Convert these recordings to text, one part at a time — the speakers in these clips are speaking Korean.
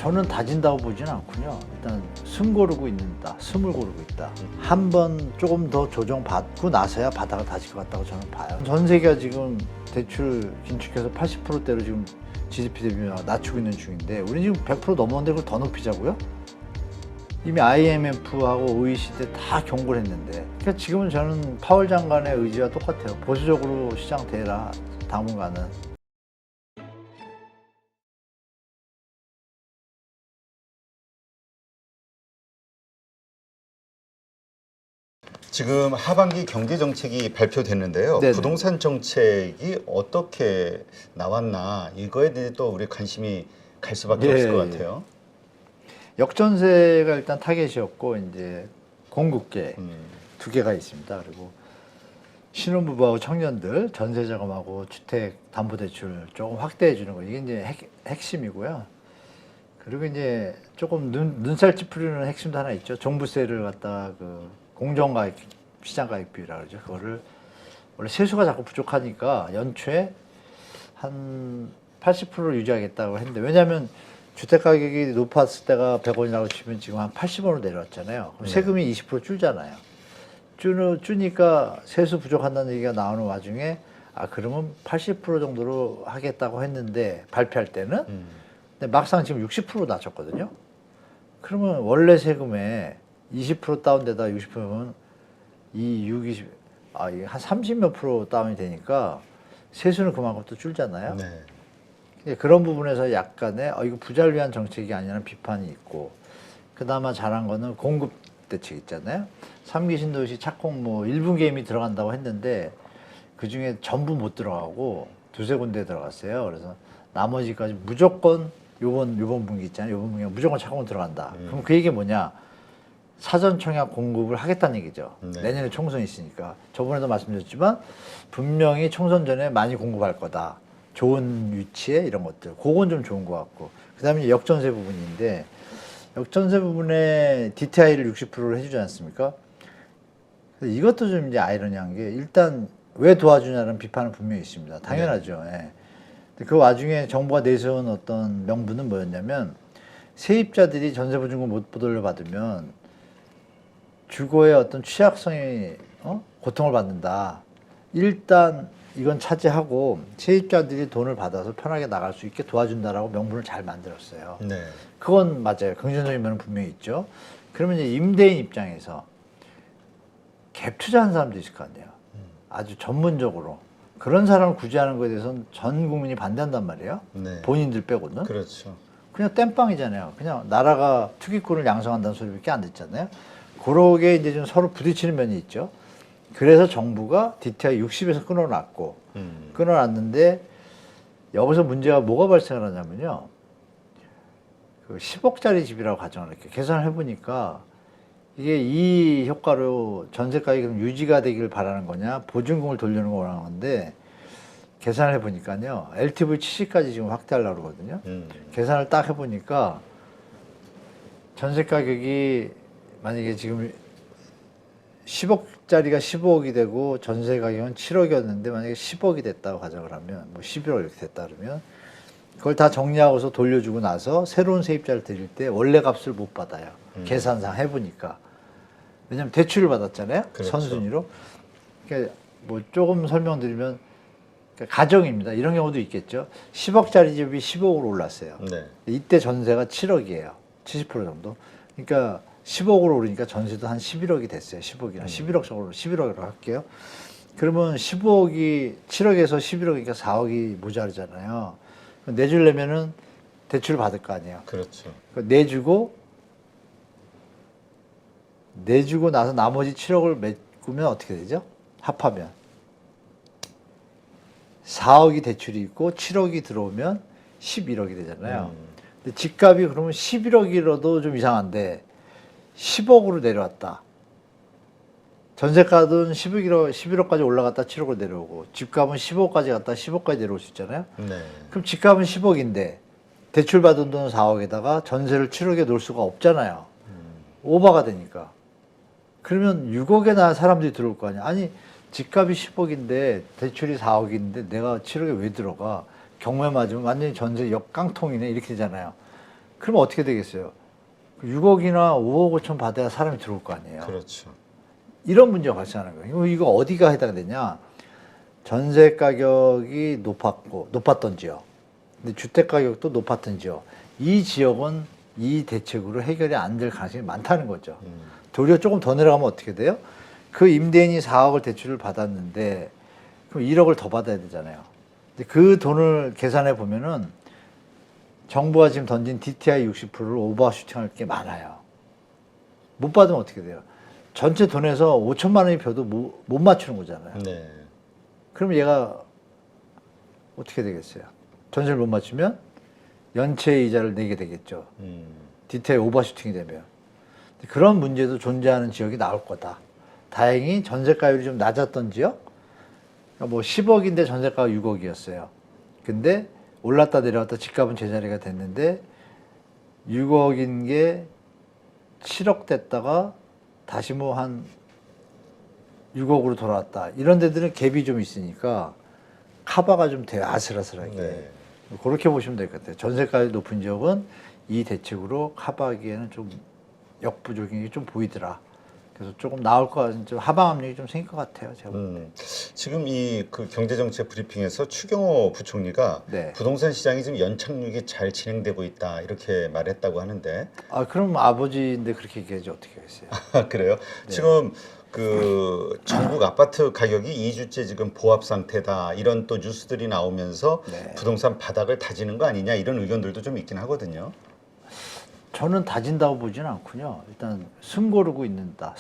저는 다진다고 보지는 않군요. 일단 숨 고르고 있는다, 숨을 고르고 있다. 한 번 조금 더 조정받고 나서야 바다가 다질 것 같다고 저는 봐요. 전 세계가 지금 대출 긴축해서 80%대로 지금 GDP 대비 낮추고 있는 중인데 우리는 지금 100% 넘었는데 그걸 더 높이자고요? 이미 IMF하고 OECD 다 경고를 했는데, 그러니까 지금은 저는 파월 장관의 의지와 똑같아요. 보수적으로 시장 대라, 당분간은. 지금 하반기 경제 정책이 발표됐는데요. 네네. 부동산 정책이 어떻게 나왔나 이거에 대해 또 우리 관심이 갈 수밖에 없을 것 같아요. 역전세가 일단 타겟이었고 이제 공급계 두 개가 있습니다. 그리고 신혼부부하고 청년들 전세 자금하고 주택 담보대출 조금 확대해 주는 거, 이게 이제 핵심이고요. 그리고 이제 조금 눈살 찌푸리는 핵심도 하나 있죠. 종부세를 갖다가 그 공정가액 시장가액 비율이라 그러죠. 그거를 원래 세수가 자꾸 부족하니까 연초에 한 80%를 유지하겠다고 했는데, 왜냐하면 주택 가격이 높았을 때가 100원이라고 치면 지금 한 80원으로 내려왔잖아요. 그럼 세금이 20% 줄잖아요. 주니까 세수 부족한다는 얘기가 나오는 와중에 그러면 80% 정도로 하겠다고 했는데 발표할 때는 근데 막상 지금 60% 낮췄거든요. 그러면 원래 세금에 20% 다운되다 60%면 이 6, 20, 이게 한 30몇 프로 다운이 되니까 세수는 그만큼 또 줄잖아요. 네. 그런 부분에서 약간의 이거 부자를 위한 정책이 아니라는 비판이 있고, 그나마 잘한 거는 공급 대책 있잖아요. 3기 신도시 착공 뭐 1분 게임이 들어간다고 했는데 그 중에 전부 못 들어가고 두세 군데 들어갔어요. 그래서 나머지까지 무조건 요번 분기 있잖아요. 요번 분기가 무조건 착공 들어간다. 그럼 그 얘기 뭐냐? 사전 청약 공급을 하겠다는 얘기죠. 네. 내년에 총선이 있으니까. 저번에도 말씀드렸지만 분명히 총선 전에 많이 공급할 거다. 좋은 위치에 이런 것들. 그건 좀 좋은 것 같고. 그 다음에 역전세 부분인데, 역전세 부분에 DTI를 60%를 해주지 않습니까? 이것도 좀 이제 아이러니한 게, 일단 왜 도와주냐는 비판은 분명히 있습니다. 당연하죠. 예. 그 와중에 정부가 내세운 어떤 명분은 뭐였냐면, 세입자들이 전세보증금 못 돌려받으면 주거의 어떤 취약성이 고통을 받는다. 일단 이건 차지하고 세입자들이 돈을 받아서 편하게 나갈 수 있게 도와준다라고 명분을 잘 만들었어요. 네. 그건 맞아요. 긍정적인 면은 분명히 있죠. 그러면 이제 임대인 입장에서 갭 투자하는 사람도 있을 거 아니에요. 아주 전문적으로. 그런 사람을 구제하는 거에 대해서는 전 국민이 반대한단 말이에요. 네. 본인들 빼고는. 그렇죠. 그냥 땜빵이잖아요. 그냥 나라가 투기꾼을 양성한다는 소리밖에 안 듣잖아요. 그러게 이제 좀 서로 부딪히는 면이 있죠. 그래서 정부가 DTI 60에서 끊어놨고, 끊어놨는데 여기서 문제가 뭐가 발생을 하냐면요. 그 10억짜리 집이라고 가정을 이렇게 계산을 해보니까 이게 이 효과로 전세 가격이 유지가 되길 바라는 거냐, 보증금을 돌리는 거 원하는 건데, 계산을 해보니까요. LTV 70까지 지금 확대하려고 그러거든요. 계산을 딱 해보니까 전세 가격이 만약에 지금 10억짜리가 15억이 되고 전세 가격은 7억이었는데 만약에 10억이 됐다고 가정을 하면, 뭐 11억 이렇게 됐다 그러면 그걸 다 정리하고서 돌려주고 나서 새로운 세입자를 드릴 때 원래 값을 못 받아요. 계산상 해보니까. 왜냐면 대출을 받았잖아요. 그렇죠. 선순위로. 그러니까 뭐 조금 설명드리면, 그러니까 가정입니다. 이런 경우도 있겠죠. 10억짜리 집이 15억으로 올랐어요. 네. 이때 전세가 7억이에요. 70% 정도. 그러니까 10억으로 오르니까 전세도 한 11억이 됐어요. 10억이나 11억 정도로 11억으로 할게요. 그러면 15억이 7억에서 11억이니까 4억이 모자르잖아요. 내주려면은 대출을 받을 거 아니에요. 그렇죠. 내주고 나서 나머지 7억을 메꾸면 어떻게 되죠? 합하면 4억이 대출이 있고 7억이 들어오면 11억이 되잖아요. 근데 집값이 그러면 11억이라도 좀 이상한데 10억으로 내려왔다. 전세가는 11억까지 올라갔다 7억으로 내려오고, 집값은 15억까지 갔다 10억까지 내려올 수 있잖아요. 네. 그럼 집값은 10억인데 대출 받은 돈은 4억에다가 전세를 7억에 놓을 수가 없잖아요. 오버가 되니까. 그러면 6억에 나 사람들이 들어올 거 아니야. 아니, 집값이 10억인데 대출이 4억인데 내가 7억에 왜 들어가? 경매 맞으면 완전히 전세 역깡통이네, 이렇게 되잖아요. 그러면 어떻게 되겠어요? 6억이나 5억 5천 받아야 사람이 들어올 거 아니에요. 그렇죠. 이런 문제가 발생하는 거예요. 이거 어디가 해당되냐? 전세 가격이 높았던 지역, 근데 주택 가격도 높았던 지역, 이 지역은 이 대책으로 해결이 안 될 가능성이 많다는 거죠. 도리어 조금 더 내려가면 어떻게 돼요? 그 임대인이 4억을 대출을 받았는데 그럼 1억을 더 받아야 되잖아요. 근데 그 돈을 계산해 보면은 정부가 지금 던진 DTI 60%를 오버슈팅할 게 많아요. 못 받으면 어떻게 돼요? 전체 돈에서 5천만 원이 벼도 못 맞추는 거잖아요. 네. 그럼 얘가 어떻게 되겠어요? 전세를 못 맞추면 연체 이자를 내게 되겠죠. 디테일 오버슈팅이 되면. 그런 문제도 존재하는 지역이 나올 거다. 다행히 전세가율이 좀 낮았던 지역, 그러니까 뭐 10억인데 전세가가 6억이었어요. 근데 올랐다 내려왔다 집값은 제자리가 됐는데 6억인 게 7억 됐다가 다시 뭐 한 6억으로 돌아왔다. 이런 데들은 갭이 좀 있으니까 커버가 좀 돼요. 아슬아슬하게. 네. 그렇게 보시면 될 것 같아요. 전세가율 높은 지역은 이 대책으로 커버하기에는 좀 역부족인 게 좀 보이더라. 그래서 조금 나올 것 같은 좀 하방 압력이 좀 생길 것 같아요. 제가. 지금 이 그 경제정책 브리핑에서 추경호 부총리가 네. 부동산 시장이 지금 연착륙이 잘 진행되고 있다 이렇게 말했다고 하는데 아, 그럼 아버지인데 그렇게 얘기하지 어떻게 하겠어요? 그래요? 네. 지금 그 전국 아파트 가격이 2주째 지금 보합 상태다 이런 또 뉴스들이 나오면서 네. 부동산 바닥을 다지는 거 아니냐 이런 의견들도 좀 있긴 하거든요. 저는 다진다고 보지는 않군요. 일단 숨 고르고 있다.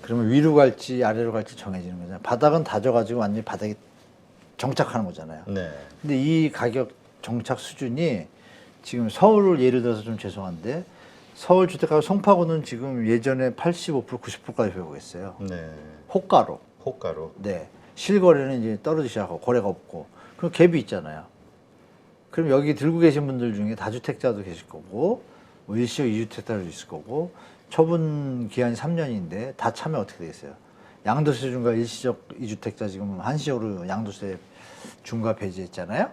그러면 위로 갈지 아래로 갈지 정해지는 거잖아요. 바닥은 다져가지고 완전히 바닥에 정착하는 거잖아요. 네. 근데 이 가격 정착 수준이 지금 서울을 예를 들어서 좀 죄송한데 서울 주택가격 송파구는 지금 예전에 85%, 90%까지 배우고 있어요. 네. 호가로. 호가로. 네. 실거래는 이제 떨어지기 시작하고 거래가 없고. 그럼 갭이 있잖아요. 그럼 여기 들고 계신 분들 중에 다주택자도 계실 거고, 뭐 일시적 2주택자도 있을 거고, 처분 기한이 3년인데 다 차면 어떻게 되겠어요? 양도세 중과 일시적 2주택자 지금 한시적으로 양도세 중과 배제했잖아요.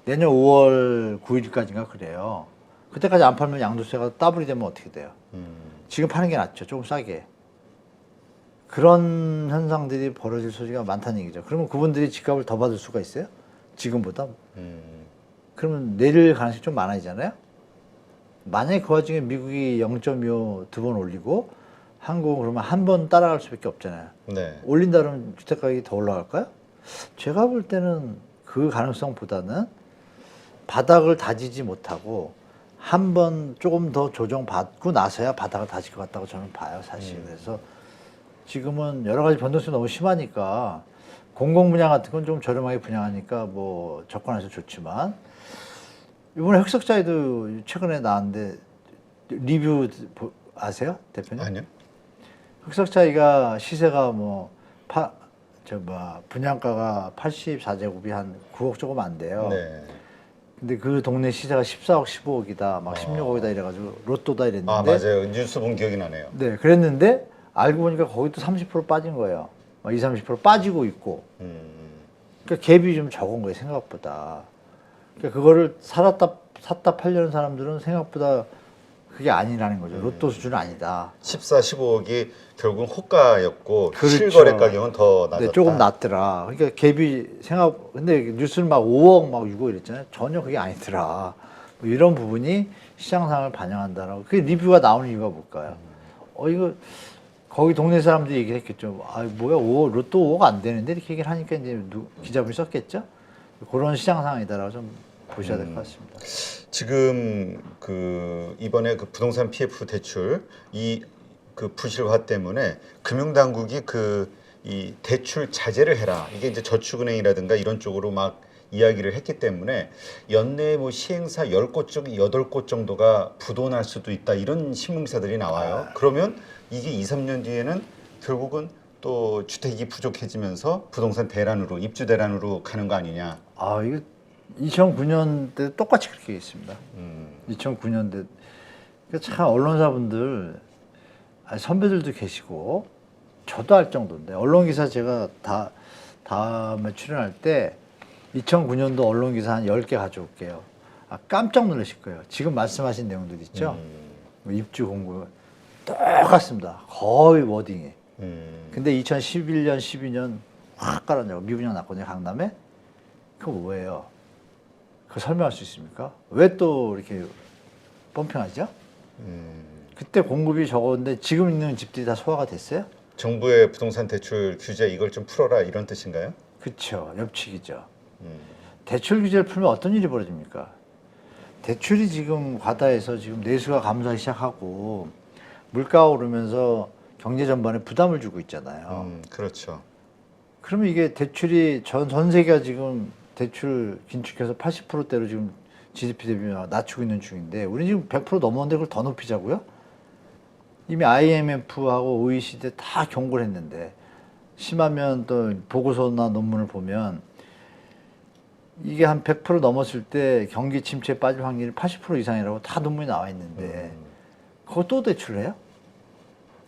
내년 5월 9일까지인가 그래요. 그때까지 안 팔면 양도세가 더블이 되면 어떻게 돼요? 지금 파는 게 낫죠. 조금 싸게. 그런 현상들이 벌어질 소지가 많다는 얘기죠. 그러면 그분들이 집값을 더 받을 수가 있어요? 지금보다? 그러면 내릴 가능성이 좀 많아지잖아요. 만약에 그 와중에 미국이 0.25 두 번 올리고 한국은 그러면 한 번 따라갈 수밖에 없잖아요. 네. 올린다 그러면 주택가격이 더 올라갈까요? 제가 볼 때는 그 가능성보다는 바닥을 다지지 못하고 한 번 조금 더 조정받고 나서야 바닥을 다질 것 같다고 저는 봐요, 사실. 그래서 지금은 여러 가지 변동성이 너무 심하니까 공공 분양 같은 건 좀 저렴하게 분양하니까 뭐 접근해서 좋지만 이번에 흑석자이도 최근에 나왔는데 리뷰 아세요, 대표님? 아니요. 흑석자이가 시세가 뭐 분양가가 84제곱이 한 9억 조금 안 돼요. 네. 근데 그 동네 시세가 14억, 15억이다, 막 16억이다 이래가지고 로또다 이랬는데. 아 맞아요. 뉴스 본 기억이 나네요. 네, 그랬는데 알고 보니까 거기도 30% 빠진 거예요. 막 20, 30% 빠지고 있고. 그러니까 갭이 좀 적은 거예요, 생각보다. 그러니까 그거를 샀다 팔려는 사람들은 생각보다 그게 아니라는 거죠. 로또 수준은 아니다. 14, 15억이 결국 호가였고 그렇죠. 실거래 가격은 더 낮았다. 네, 조금 낮더라. 그러니까 갭이 근데 뉴스는 막 5억, 막 6억 이랬잖아요. 전혀 그게 아니더라. 뭐 이런 부분이 시장 상황을 반영한다라고. 그 리뷰가 나오는 이유가 뭘까요? 이거 거기 동네 사람들이 얘기를 했겠죠. 아, 뭐야, 로또 5억 안 되는데 이렇게 얘기를 하니까 이제 기자분이 썼겠죠. 그런 시장 상황이다라고 좀 보셔야 될 것 같습니다. 지금 그 이번에 그 부동산 PF 대출 그 부실화 때문에 금융당국이 이 대출 자제를 해라. 이게 이제 저축은행이라든가 이런 쪽으로 막 이야기를 했기 때문에 연내에 뭐 시행사 10곳 중 8곳 정도가 부도날 수도 있다. 이런 신문기사들이 나와요. 그러면 이게 2, 3년 뒤에는 결국은 또 주택이 부족해지면서 부동산 대란으로 입주 대란으로 가는 거 아니냐. 아, 이거 2009년 때 똑같이 그렇게 했습니다. 2009년 때. 참 언론사분들, 선배들도 계시고, 저도 할 정도인데, 언론기사 제가 다음에 출연할 때 2009년도 언론기사 한 10개 가져올게요. 깜짝 놀라실 거예요. 지금 말씀하신 내용들 있죠? 뭐 입주 공고 똑같습니다. 거의 워딩이. 근데 2011년, 12년 확 깔았냐고. 미분양 났거든요, 강남에. 그거 뭐예요? 그거 설명할 수 있습니까? 왜 또 이렇게 펌핑하죠? 그때 공급이 적었는데 지금 있는 집들이 다 소화가 됐어요? 정부의 부동산 대출 규제 이걸 좀 풀어라 이런 뜻인가요? 그렇죠. 옆치기죠. 대출 규제를 풀면 어떤 일이 벌어집니까? 대출이 지금 과다해서 지금 내수가 감소하기 시작하고 물가가 오르면서 경제 전반에 부담을 주고 있잖아요. 그렇죠. 그러면 이게 대출이 전 세계가 지금 대출 긴축해서 80%대로 지금 GDP 대비 낮추고 있는 중인데 우리 지금 100% 넘었는데 그걸 더 높이자고요? 이미 IMF하고 OECD 다 경고를 했는데 심하면 또 보고서나 논문을 보면 이게 한 100% 넘었을 때 경기 침체에 빠질 확률이 80% 이상이라고 다 논문이 나와 있는데 그거 또 대출해요?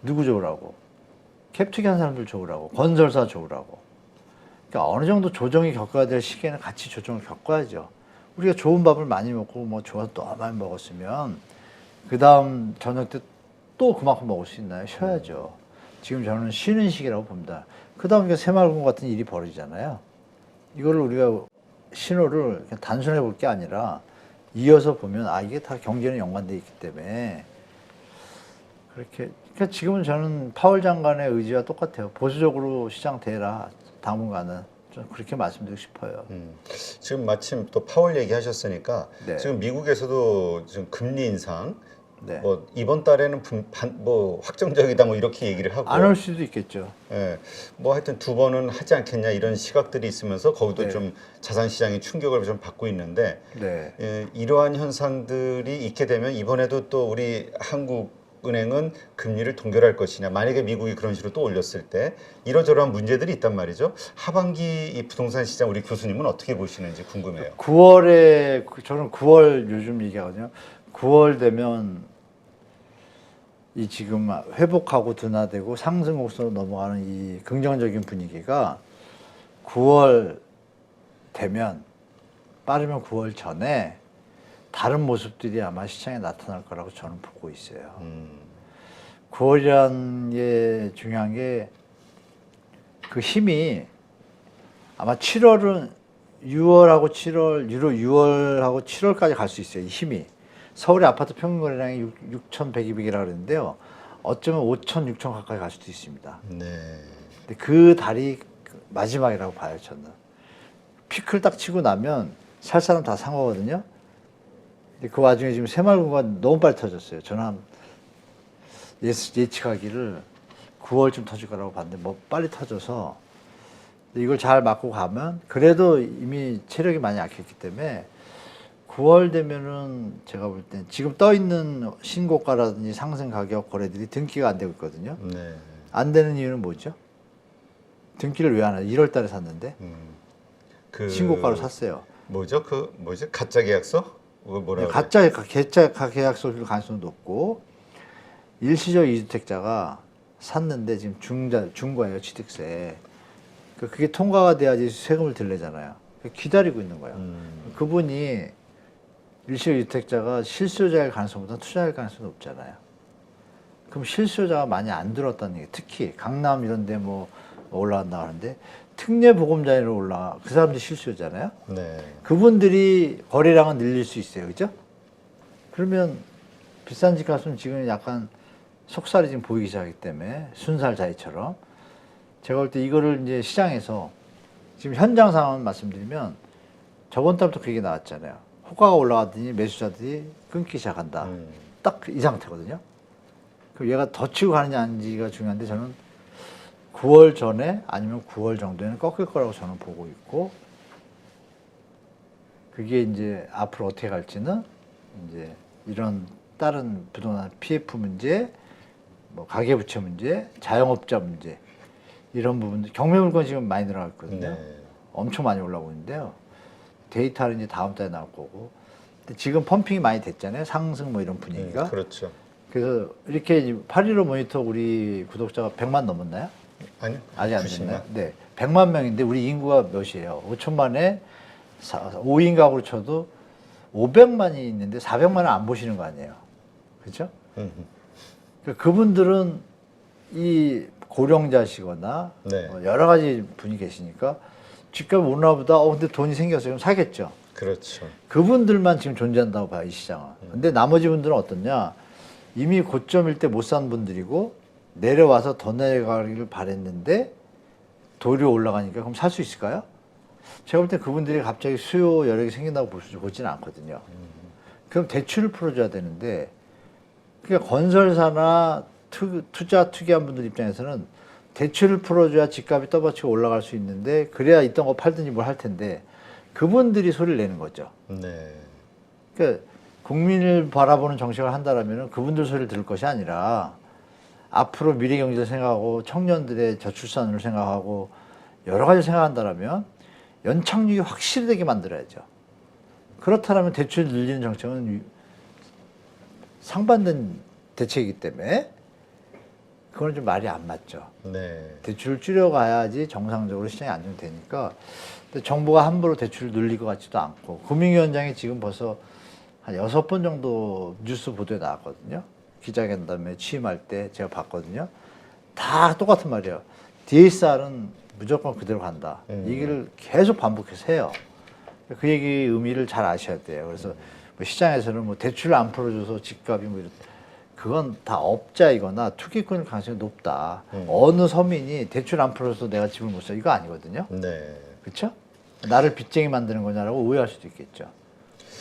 누구 좋으라고? 캡투기한 사람들 좋으라고? 건설사 좋으라고? 그러니까 어느 정도 조정이 겪어야 될 시기에는 같이 조정을 겪어야죠. 우리가 좋은 밥을 많이 먹고 뭐 좋아서 또 많이 먹었으면 그 다음 저녁 때 또 그만큼 먹을 수 있나요? 쉬어야죠. 지금 저는 쉬는 시기라고 봅니다. 그 다음 이게 새마을금 같은 일이 벌어지잖아요. 이거를 우리가 신호를 그냥 단순하게 볼 게 아니라 이어서 보면 이게 다 경제는 연관되어 있기 때문에 그렇게 그러니까 지금은 저는 파월 장관의 의지와 똑같아요. 보수적으로 시장 대라 당분간은 좀 그렇게 말씀드리고 싶어요. 지금 마침 또 파월 얘기하셨으니까 네. 지금 미국에서도 지금 금리 인상 네. 뭐 이번 달에는 뭐 확정적이다 뭐 이렇게 얘기를 하고 안 올 수도 있겠죠. 예, 뭐 하여튼 2번은 하지 않겠냐 이런 시각들이 있으면서 거기도 네. 좀 자산 시장이 충격을 좀 받고 있는데 네. 이러한 현상들이 있게 되면 이번에도 또 우리 한국은행은 금리를 동결할 것이냐 만약에 미국이 그런 식으로 또 올렸을 때 이러저러한 문제들이 있단 말이죠. 하반기 이 부동산 시장 우리 교수님은 어떻게 보시는지 궁금해요. 9월에 저는 9월 요즘 얘기하거든요. 9월 되면 이 지금 회복하고 둔화되고 상승 곡선으로 넘어가는 이 긍정적인 분위기가 9월 되면 빠르면 9월 전에 다른 모습들이 아마 시장에 나타날 거라고 저는 보고 있어요. 9월이라는 게 중요한 게 그 힘이 아마 7월은 6월하고 7월, 유로 6월하고 7월까지 갈 수 있어요. 이 힘이. 서울의 아파트 평균 거래량이 6,100이라고 그러는데요. 어쩌면 5,000, 6,000 가까이 갈 수도 있습니다. 네. 근데 그 달이 마지막이라고 봐요, 저는. 피크를 딱 치고 나면 살 사람 다 산 거거든요. 근데 그 와중에 지금 새마을금고가 너무 빨리 터졌어요. 저는 한 예측하기를 9월쯤 터질 거라고 봤는데 뭐 빨리 터져서 이걸 잘 맞고 가면 그래도 이미 체력이 많이 약했기 때문에 9월 되면은 제가 볼 땐 지금 떠 있는 신고가라든지 상승 가격 거래들이 등기가 안 되고 있거든요. 네. 안 되는 이유는 뭐죠? 등기를 왜 안 해요? 1월 달에 샀는데 그 신고가로 샀어요. 뭐죠? 그 뭐지? 가짜 계약서? 그거 뭐라 그래? 가짜 계약서일 가능성이 높고 일시적 이주택자가 샀는데 지금 중과예요, 취득세. 그게 통과가 돼야지 세금을 덜 내잖아요. 기다리고 있는 거예요. 그분이 일시적 유택자가 실수요자일 가능성보다 투자할 가능성이 높잖아요. 그럼 실수요자가 많이 안 들었다는 얘기. 특히 강남 이런 데 뭐 올라간다 하는데 특례 보금자리로 올라가. 그 사람들이 실수요자잖아요. 네. 그분들이 거래량은 늘릴 수 있어요. 그죠? 그러면 비싼 집 값은 지금 약간 속살이 지금 보이기 시작하기 때문에 순살 자이처럼 제가 볼 때 이거를 이제 시장에서 지금 현장 상황 말씀드리면 저번 달부터 그게 나왔잖아요. 호가가 올라가더니 매수자들이 끊기 시작한다. 딱 이 상태거든요. 그럼 얘가 더 치고 가느냐 아닌지가 중요한데 저는 9월 전에 아니면 9월 정도에는 꺾일 거라고 저는 보고 있고 그게 이제 앞으로 어떻게 갈지는 이제 이런 다른 부동산 PF 문제, 뭐 가계부채 문제, 자영업자 문제 이런 부분들 경매물건 지금 많이 늘어나고 있거든요. 네. 엄청 많이 올라오고 있는데요. 데이터는 이제 다음 달에 나올 거고. 근데 지금 펌핑이 많이 됐잖아요. 상승 뭐 이런 분위기가. 그렇죠. 그래서 이렇게 8.15 모니터 우리 구독자가 100만 넘었나요? 아니요. 아직 안 90만. 됐나요? 네. 100만 명인데 우리 인구가 몇이에요? 5천만에 5인 가구로 쳐도 500만이 있는데 400만을 안 보시는 거 아니에요. 그렇죠? 그러니까 그분들은 이 고령자시거나 네. 여러 가지 분이 계시니까 집값이 오르나 보다. 근데 돈이 생겨서 좀 사겠죠. 그렇죠. 그분들만 지금 존재한다고 봐요, 이 시장은. 근데 나머지 분들은 어떻냐? 이미 고점일 때 못 산 분들이고 내려와서 더 내려가기를 바랬는데 도리어 올라가니까 그럼 살 수 있을까요? 제가 볼 때 그분들이 갑자기 수요 여력이 생긴다고 보지는 않거든요. 그럼 대출을 풀어줘야 되는데, 그러니까 건설사나 투자 투기한 분들 입장에서는 대출을 풀어줘야 집값이 떠받치고 올라갈 수 있는데, 그래야 있던 거 팔든지 뭘 할 텐데 그분들이 소리를 내는 거죠. 네. 그러니까 국민을 바라보는 정책을 한다라면 그분들 소리를 들을 것이 아니라 앞으로 미래 경제를 생각하고 청년들의 저출산을 생각하고 여러 가지 생각한다라면 연착륙이 확실히 되게 만들어야죠. 그렇다면 대출 늘리는 정책은 상반된 대책이기 때문에 그건 좀 말이 안 맞죠. 네. 대출을 줄여가야지 정상적으로 시장이 안정되니까. 근데 정부가 함부로 대출을 늘릴 것 같지도 않고, 금융위원장이 지금 벌써 한 6번 정도 뉴스 보도에 나왔거든요. 기자간담회 취임할 때 제가 봤거든요. 다 똑같은 말이에요. DSR은 무조건 그대로 간다. 이 얘기를 계속 반복해서 해요. 그 얘기 의미를 잘 아셔야 돼요. 그래서 뭐 시장에서는 뭐 대출을 안 풀어줘서 집값이 뭐 그건 다 업자이거나 투기꾼일 가능성이 높다. 어느 서민이 대출 안 풀어서 내가 집을 못 사, 이거 아니거든요. 네. 그렇죠? 나를 빚쟁이 만드는 거냐라고 오해할 수도 있겠죠.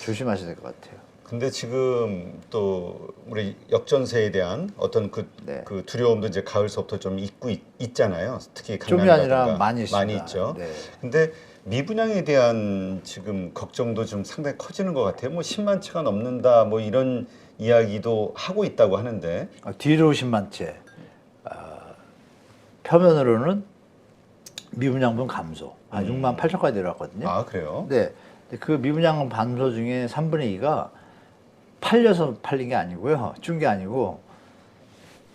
조심하셔야 될 것 같아요. 근데 지금 또 우리 역전세에 대한 어떤 그 두려움도 이제 가을서부터 좀 있잖아요. 특히 좀이 아니라 많이 있습니다. 많이 있죠. 네. 근데 미분양에 대한 지금 걱정도 좀 상당히 커지는 것 같아요. 뭐 10만 채가 넘는다, 뭐 이런 이야기도 하고 있다고 하는데. 뒤로 10만 채. 표면으로는 미분양분 감소. 6만 8천까지 내려왔거든요. 아, 그래요? 네. 그 미분양 감소 중에 3분의 2가 팔려서 팔린 게 아니고요. 준 게 아니고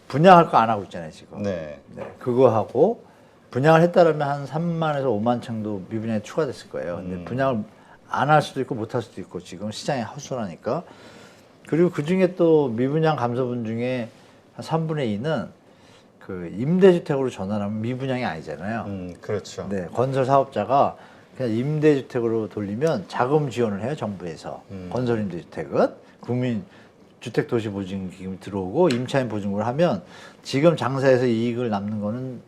분양할 거 안 하고 있잖아요, 지금. 네. 그거 하고 분양을 했다라면 한 3만에서 5만 청도 미분양이 추가됐을 거예요. 근데 분양을 안 할 수도 있고 못 할 수도 있고 지금 시장이 허술하니까. 그리고 그 중에 또 미분양 감소분 중에 한 3분의 2는 그 임대주택으로 전환하면 미분양이 아니잖아요. 그렇죠. 네, 건설 사업자가 그냥 임대주택으로 돌리면 자금 지원을 해요, 정부에서. 건설 임대주택은 국민 주택도시보증기금이 들어오고 임차인 보증금을 하면 지금 장사해서 이익을 남는 거는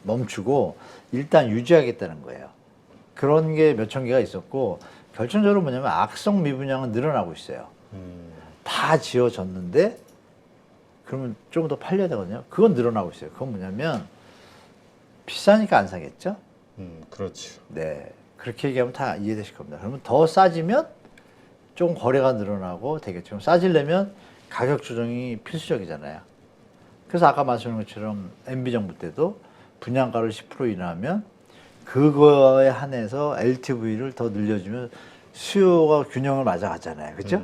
멈추고 일단 유지하겠다는 거예요. 그런 게 몇천 개가 있었고 결정적으로 뭐냐면 악성 미분양은 늘어나고 있어요. 다 지어졌는데 그러면 좀 더 팔려야 되거든요. 그건 늘어나고 있어요. 그건 뭐냐면 비싸니까 안 사겠죠? 그렇죠. 네. 그렇게 얘기하면 다 이해되실 겁니다. 그러면 더 싸지면 좀 거래가 늘어나고 되겠죠. 싸지려면 가격 조정이 필수적이잖아요. 그래서 아까 말씀드린 것처럼 MB정부 때도 분양가를 10% 인하하면 그거에 한해서 LTV를 더 늘려주면 수요가 균형을 맞아가잖아요. 그렇죠?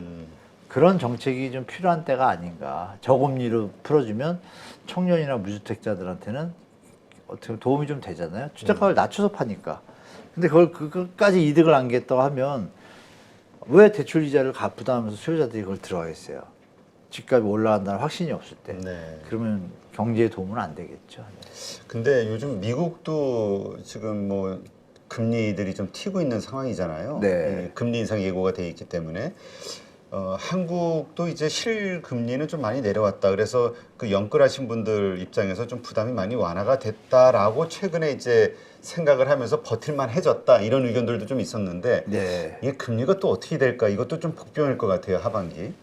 그런 정책이 좀 필요한 때가 아닌가. 저금리로 풀어주면 청년이나 무주택자들한테는 어떻게 도움이 좀 되잖아요. 주택가를 낮춰서 파니까. 근데 그것까지 이득을 안겠다고 하면 왜 대출 이자를 부담하면서 수요자들이 그걸 들어가겠어요. 집값이 올라간다는 확신이 없을 때. 네. 그러면 경제에 도움은 안 되겠죠. 근데 요즘 미국도 지금 뭐 금리들이 좀 튀고 있는 상황이잖아요. 네. 금리 인상 예고가 돼 있기 때문에 한국도 이제 실금리는 좀 많이 내려왔다. 그래서 그 영끌하신 분들 입장에서 좀 부담이 많이 완화가 됐다라고 최근에 이제 생각을 하면서 버틸만 해졌다. 이런 의견들도 좀 있었는데 네. 이게 금리가 또 어떻게 될까? 이것도 좀 복병일 것 같아요. 하반기.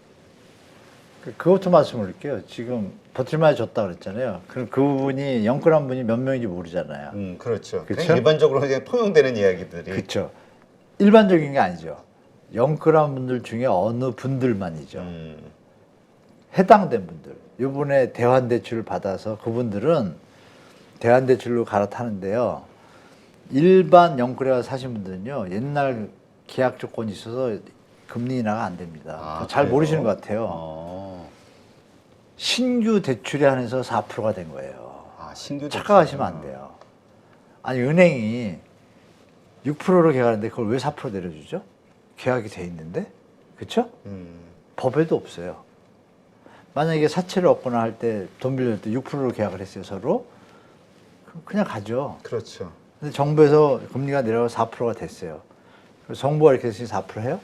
그것도 말씀드릴게요. 지금 버틸만 해졌다 그랬잖아요. 그럼 그 부분이 영끌한 분이 몇 명인지 모르잖아요. 그렇죠. 그쵸? 그냥 일반적으로 그냥 통용되는 이야기들이. 그렇죠. 일반적인 게 아니죠. 영끌한 분들 중에 어느 분들만이죠. 해당된 분들. 이번에 대환대출을 받아서 그분들은 대환대출로 갈아타는데요. 일반 영끌에 사신 분들은요. 옛날 계약 조건이 있어서 금리 인하가 안 됩니다. 잘 그래요? 모르시는 것 같아요. 신규 대출에 한해서 4%가 된 거예요. 신규 착각하시면 안 돼요. 아니 은행이 6%로 계약하는데 그걸 왜 4% 내려주죠? 계약이 돼 있는데, 그렇죠? 법에도 없어요. 만약에 사채를 얻거나 할 때 돈 빌릴 때 6%로 계약을 했어요, 서로. 그럼 그냥 가죠. 그렇죠. 근데 정부에서 금리가 내려가 4%가 됐어요. 그래서 정부가 이렇게 했으니 4% 해요?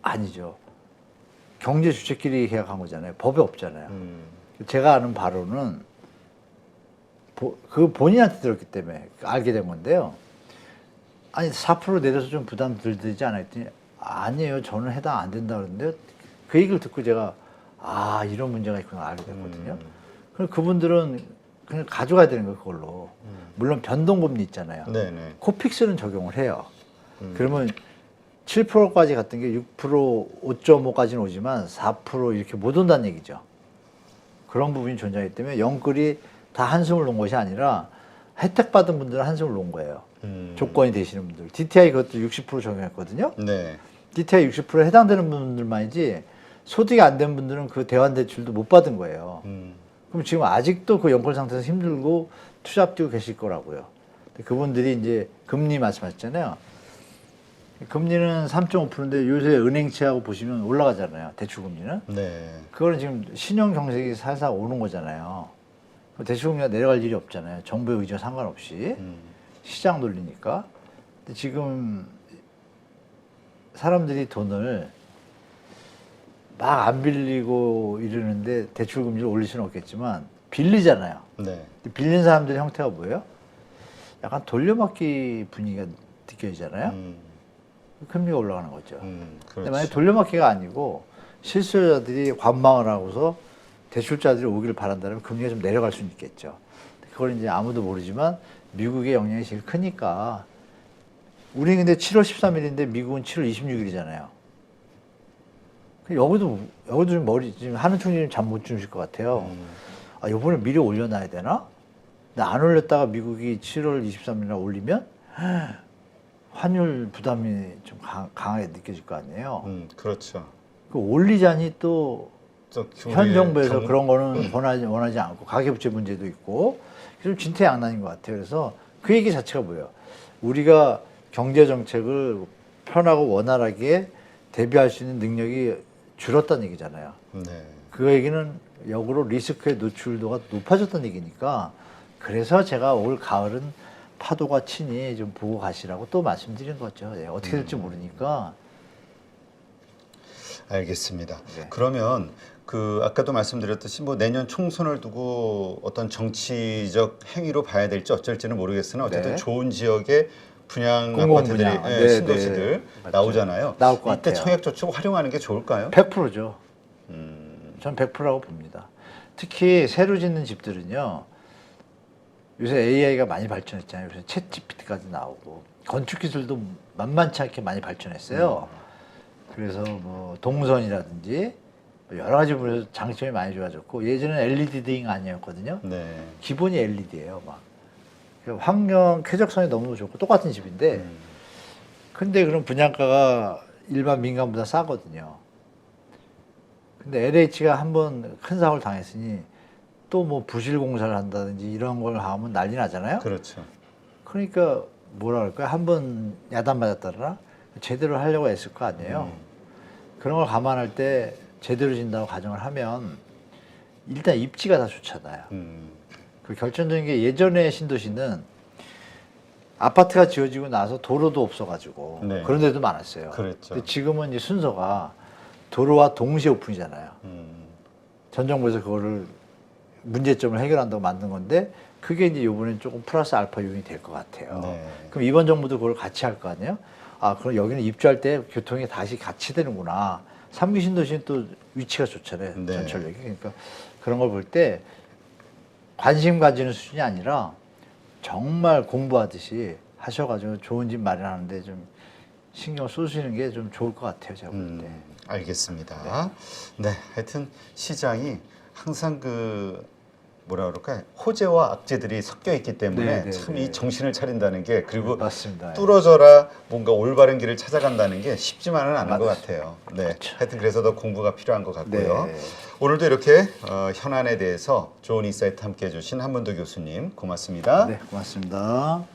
아니죠. 경제 주체끼리 계약한 거잖아요. 법에 없잖아요. 제가 아는 바로는 그 본인한테 들었기 때문에 알게 된 건데요. 아니 4% 내려서 좀 부담 덜 되지 않아 했더니 아니에요. 저는 해당 안 된다 그러는데 그 얘기를 듣고 제가 아 이런 문제가 있구나 알게 됐거든요. 그럼 그분들은 그냥 가져가야 되는 거예요. 그걸로. 물론 변동금리 있잖아요. 네네. 코픽스는 적용을 해요. 그러면 7%까지 갔던 게 6%, 5.5까지는 오지만 4% 이렇게 못 온다는 얘기죠. 그런 부분이 존재하기 때문에 영끌이 다 한숨을 놓은 것이 아니라 혜택 받은 분들은 한숨을 놓은 거예요. 조건이 되시는 분들. DTI 그것도 60% 적용했거든요. 네. DTI 60%에 해당되는 분들만이지 소득이 안 된 분들은 그 대환 대출도 못 받은 거예요. 그럼 지금 아직도 그 영끌 상태에서 힘들고 투잡 뛰고 계실 거라고요. 근데 그분들이 이제 금리 말씀하셨잖아요. 금리는 3.5%인데 요새 은행채하고 보시면 올라가잖아요. 대출금리는. 네. 그거는 지금 신용 경색이 살살 오는 거잖아요. 대출금리가 내려갈 일이 없잖아요. 정부의 의지와 상관없이. 시장 논리니까. 근데 지금 사람들이 돈을 막 안 빌리고 이러는데 대출금리를 올릴 수는 없겠지만 빌리잖아요. 네. 빌린 사람들의 형태가 뭐예요? 약간 돌려막기 분위기가 느껴지잖아요. 금리가 올라가는 거죠. 근데 그렇죠. 만약에 돌려막기가 아니고 실수요자들이 관망을 하고서 대출자들이 오기를 바란다면 금리가 좀 내려갈 수는 있겠죠. 그걸 이제 아무도 모르지만 미국의 영향이 제일 크니까 우리 근데 7월 13일인데 미국은 7월 26일이잖아요. 여기도 좀 지금 하는 총리님 잠 못 주무실 것 같아요. 아, 요번에 미리 올려놔야 되나? 근데 안 올렸다가 미국이 7월 23일날 올리면 환율 부담이 좀 강하게 느껴질 거 아니에요. 그렇죠. 그 올리자니 또 현 정부에서 경- 그런 거는 원하지 않고 가계부채 문제도 있고 좀 진퇴양난인 것 같아요. 그래서 그 얘기 자체가 뭐예요? 우리가 경제 정책을 편하고 원활하게 대비할 수 있는 능력이 줄었다는 얘기잖아요. 네. 그 얘기는 역으로 리스크의 노출도가 높아졌다는 얘기니까 그래서 제가 올 가을은 파도가 치니 좀 보고 가시라고 또 말씀드린 거죠. 예, 어떻게 될지 모르니까. 알겠습니다. 네. 그러면 그 아까도 말씀드렸듯이 뭐 내년 총선을 두고 어떤 정치적 행위로 봐야 될지 어쩔지는 모르겠으나 어쨌든 네. 좋은 지역의 분양 공공 아파트들이 분양. 예, 네, 신도시들 네. 나오잖아요. 나올 것 이때 같아요. 청약저축 활용하는 게 좋을까요? 100%죠. 전 100%라고 봅니다. 특히 새로 짓는 집들은요. 요새 AI가 많이 발전했잖아요. 그래서 챗 GPT까지 나오고 건축 기술도 만만치 않게 많이 발전했어요. 그래서 뭐 동선이라든지 여러 가지 부분에서 장점이 많이 좋아졌고 예전에는 LED 등 아니었거든요. 네. 기본이 LED예요. 막 환경 쾌적성이 너무 좋고 똑같은 집인데 근데 그런 분양가가 일반 민간보다 싸거든요. 근데 LH가 한번 큰 사고를 당했으니 또 뭐 부실 공사를 한다든지 이런 걸 하면 난리 나잖아요. 그렇죠. 그러니까 뭐라 그럴까요? 한번 야단 맞았다라 제대로 하려고 애쓸 거 아니에요. 그런 걸 감안할 때 제대로 진다고 가정을 하면 일단 입지가 다 좋잖아요. 그 결정적인 게 예전에 신도시는 아파트가 지어지고 나서 도로도 없어가지고 네. 그런 데도 많았어요. 그랬죠. 근데 지금은 이제 순서가 도로와 동시에 오픈이잖아요. 전 정부에서 그거를 문제점을 해결한다고 만든 건데 그게 이제 이번엔 조금 플러스 알파 요인이 될 것 같아요. 네. 그럼 이번 정부도 그걸 같이 할 거 아니에요? 아, 그럼 여기는 입주할 때 교통이 다시 같이 되는구나. 3기 신도시는 또 위치가 좋잖아요. 네. 전철역이. 그러니까 그런 걸 볼 때 관심 가지는 수준이 아니라 정말 공부하듯이 하셔가지고 좋은 집 마련하는데 좀 신경 쏘시는 게 좀 좋을 것 같아요. 제가 볼 때. 알겠습니다. 네. 하여튼 시장이 항상 그 뭐라 그럴까요? 호재와 악재들이 섞여 있기 때문에 네, 참 네. 이 정신을 차린다는 게 그리고 맞습니다. 뚫어져라 뭔가 올바른 길을 찾아간다는 게 쉽지만은 않은 것 맞습니다. 같아요. 네. 그렇죠. 하여튼 그래서 더 공부가 필요한 것 같고요. 네. 오늘도 이렇게 현안에 대해서 좋은 인사이트 함께 해주신 한문도 교수님 고맙습니다. 네, 고맙습니다.